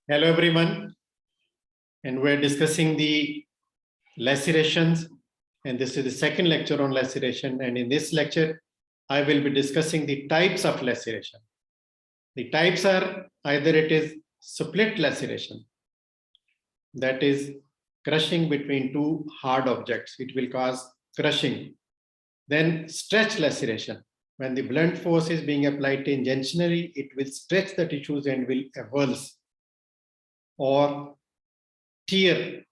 Hello everyone, and we're discussing the lacerations, and this is the second lecture on laceration. And in this lecture, I will be discussing the types of laceration. The types are either it is split laceration, that is crushing between two hard objects, it will cause crushing. Then stretch laceration, when the blunt force is being applied tangentially, it will stretch the tissues and will avulse. Or tear,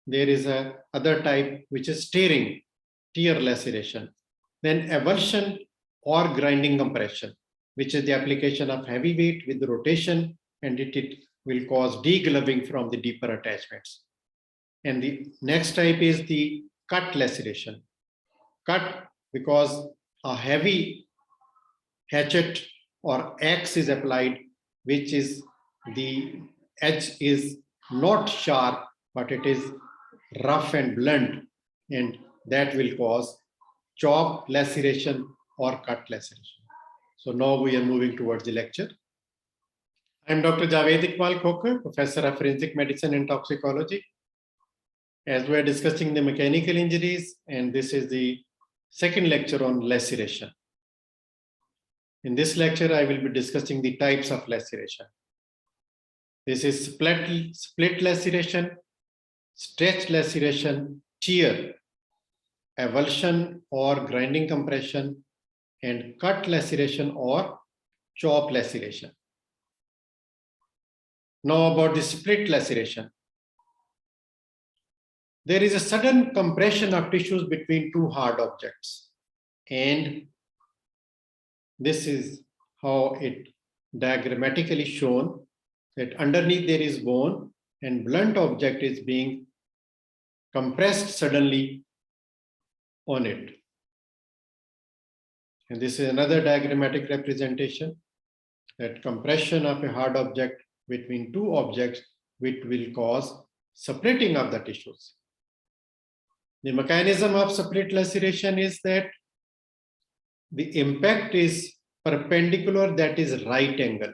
there is a other type which is tearing, tear laceration. Then avulsion or grinding compression, which is the application of heavy weight with rotation, and it will cause degloving from the deeper attachments. And the next type is the cut laceration. Cut because a heavy hatchet or axe is applied, which is the edge is not sharp, but it is rough and blunt, and that will cause chop laceration or cut laceration. So now we are moving towards the lecture. I'm Dr. Javed Iqbal Khokar, Professor of Forensic Medicine and Toxicology. As we are discussing the mechanical injuries, and this is the second lecture on laceration. In this lecture, I will be discussing the types of laceration. This is split laceration, stretch laceration, tear, avulsion or grinding compression, and cut laceration or chop laceration. Now about the split laceration. There is a sudden compression of tissues between two hard objects, and this is how it diagrammatically shown, that underneath there is bone and blunt object is being compressed suddenly on it. And this is another diagrammatic representation, that compression of a hard object between two objects, which will cause splitting of the tissues. The mechanism of split laceration is that the impact is perpendicular, that is right angle,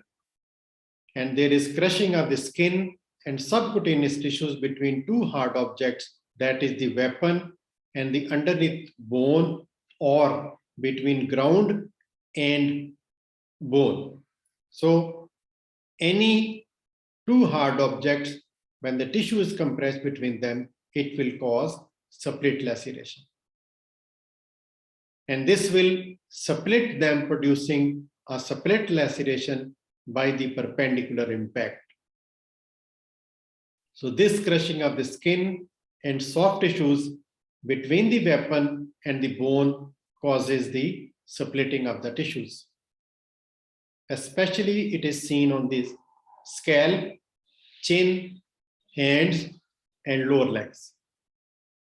and there is crushing of the skin and subcutaneous tissues between two hard objects, that is the weapon and the underneath bone, or between ground and bone. So any two hard objects, when the tissue is compressed between them, it will cause split laceration. And this will split them, producing a split laceration by the perpendicular impact. So this crushing of the skin and soft tissues between the weapon and the bone causes the splitting of the tissues. Especially it is seen on the scalp, chin, hands, and lower legs.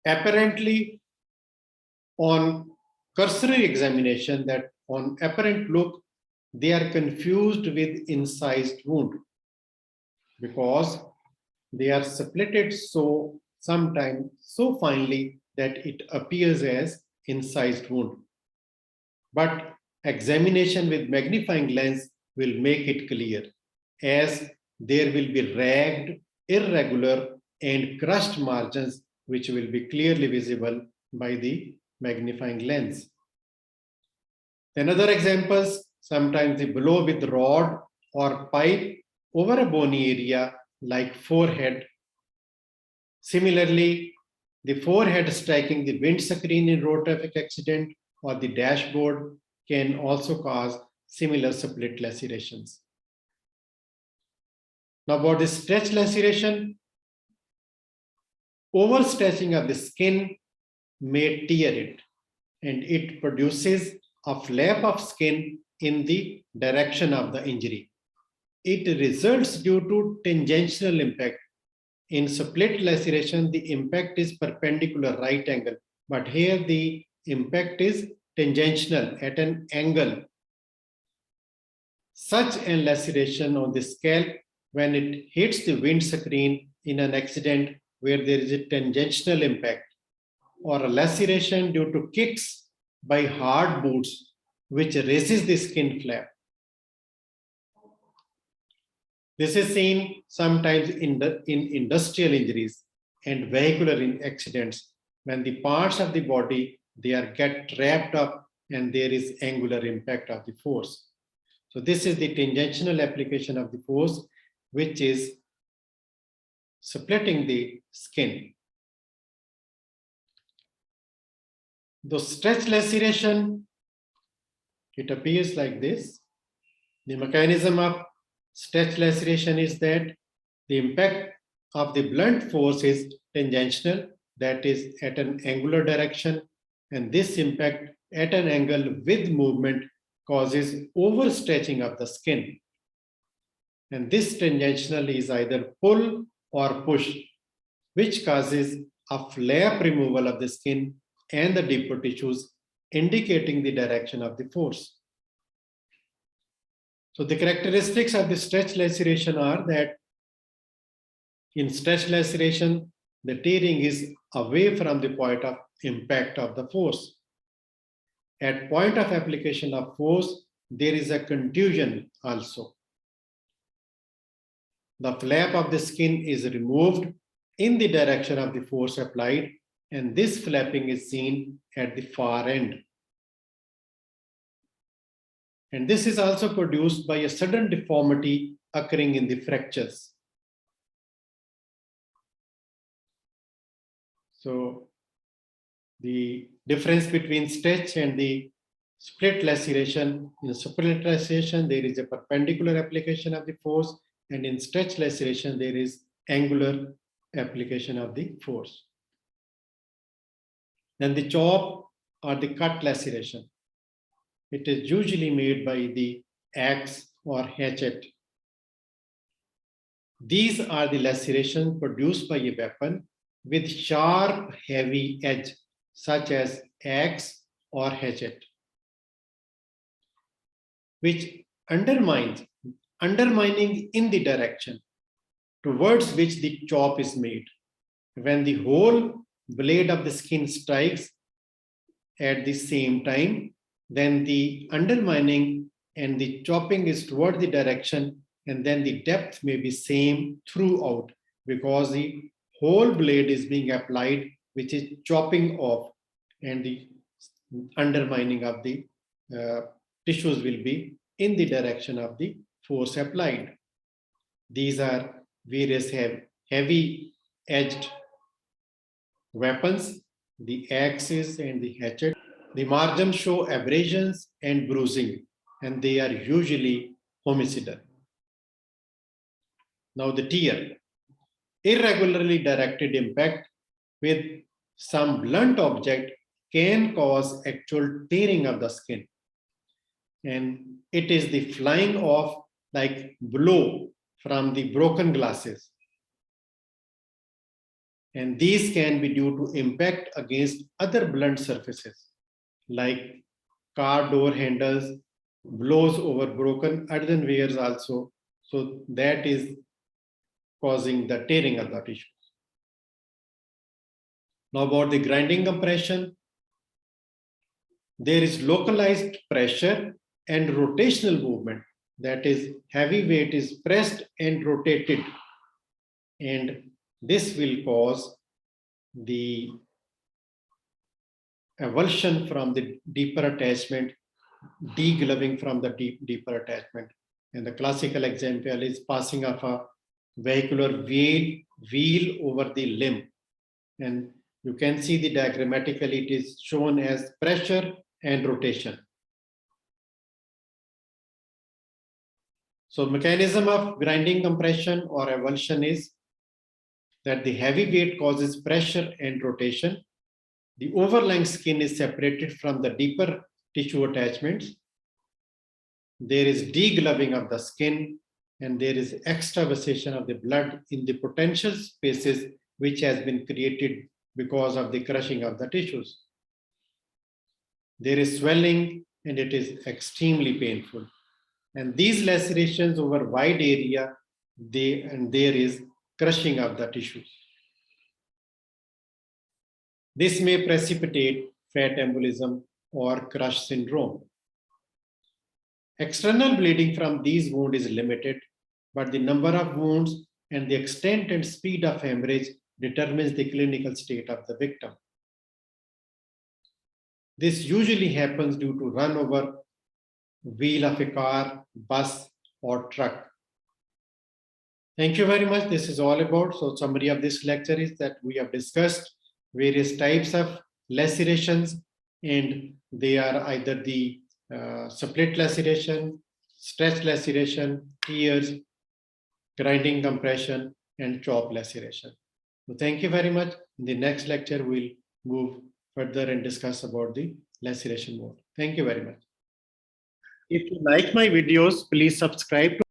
Apparently, on cursory examination, that on apparent look, they are confused with incised wound, because they are splitted so sometimes so finely that it appears as incised wound. But examination with magnifying lens will make it clear, as there will be ragged, irregular, and crushed margins, which will be clearly visible by the magnifying lens. Then other examples, sometimes the blow with rod or pipe over a bony area like forehead. Similarly, the forehead striking the windscreen in road traffic accident or the dashboard can also cause similar split lacerations. Now about the stretch laceration, overstretching of the skin may tear it, and it produces a flap of skin in the direction of the injury. It results due to tangential impact. In split laceration, the impact is perpendicular right angle, but here the impact is tangential at an angle. Such a laceration on the scalp, when it hits the windscreen in an accident where there is a tangential impact, or a laceration due to kicks by hard boots, which raises the skin flap. This is seen sometimes in industrial injuries and vehicular accidents when the parts of the body get wrapped up and there is angular impact of the force. So this is the tangential application of the force, which is splitting the skin. The stretch laceration, it appears like this. The mechanism of stretch laceration is that the impact of the blunt force is tangential, that is at an angular direction, and this impact at an angle with movement causes overstretching of the skin. And this tangential is either pull or push, which causes a flap removal of the skin and the deeper tissues, indicating the direction of the force. So the characteristics of the stretch laceration are that in stretch laceration, the tearing is away from the point of impact of the force. At point of application of force, there is a contusion also. The flap of the skin is removed in the direction of the force applied, and this flapping is seen at the far end. And this is also produced by a sudden deformity occurring in the fractures. So the difference between stretch and the split laceration, in split laceration, there is a perpendicular application of the force, and in stretch laceration, there is angular application of the force. Then the chop or the cut laceration. It is usually made by the axe or hatchet. These are the lacerations produced by a weapon with sharp, heavy edge, such as axe or hatchet, which undermining in the direction towards which the chop is made. When the whole blade of the skin strikes at the same time, then the undermining and the chopping is toward the direction, and then the depth may be same throughout because the whole blade is being applied, which is chopping off, and the undermining of the tissues will be in the direction of the force applied. These are various heavy edged weapons, the axes and the hatchet. The margins show abrasions and bruising, and they are usually homicidal. Now the tear. Irregularly directed impact with some blunt object can cause actual tearing of the skin. And it is the flying off like blow from the broken glasses. And these can be due to impact against other blunt surfaces like car door handles, blows over broken earthenwares also. So that is causing the tearing of the tissue. Now about the grinding compression, there is localized pressure and rotational movement. That is, heavy weight is pressed and rotated, and this will cause the avulsion from the deeper attachment, degloving from the deeper attachment. And the classical example is passing of a vehicular wheel over the limb. And you can see the diagrammatically, it is shown as pressure and rotation. So mechanism of grinding compression or avulsion is that the heavy weight causes pressure and rotation. The overlying skin is separated from the deeper tissue attachments. There is degloving of the skin, and there is extravasation of the blood in the potential spaces which has been created because of the crushing of the tissues. There is swelling, and it is extremely painful. And these lacerations over wide area, there is crushing of the tissues. This may precipitate fat embolism or crush syndrome. External bleeding from these wounds is limited, but the number of wounds and the extent and speed of hemorrhage determines the clinical state of the victim. This usually happens due to run over wheel of a car, bus, or truck. Thank you very much. This is all about. So summary of this lecture is that we have discussed various types of lacerations, and they are either the split laceration, stretch laceration, tears, grinding compression, and chop laceration. So thank you very much. In the next lecture, we'll move further and discuss about the laceration mode. Thank you very much. If you like my videos, please subscribe to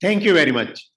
Thank you very much.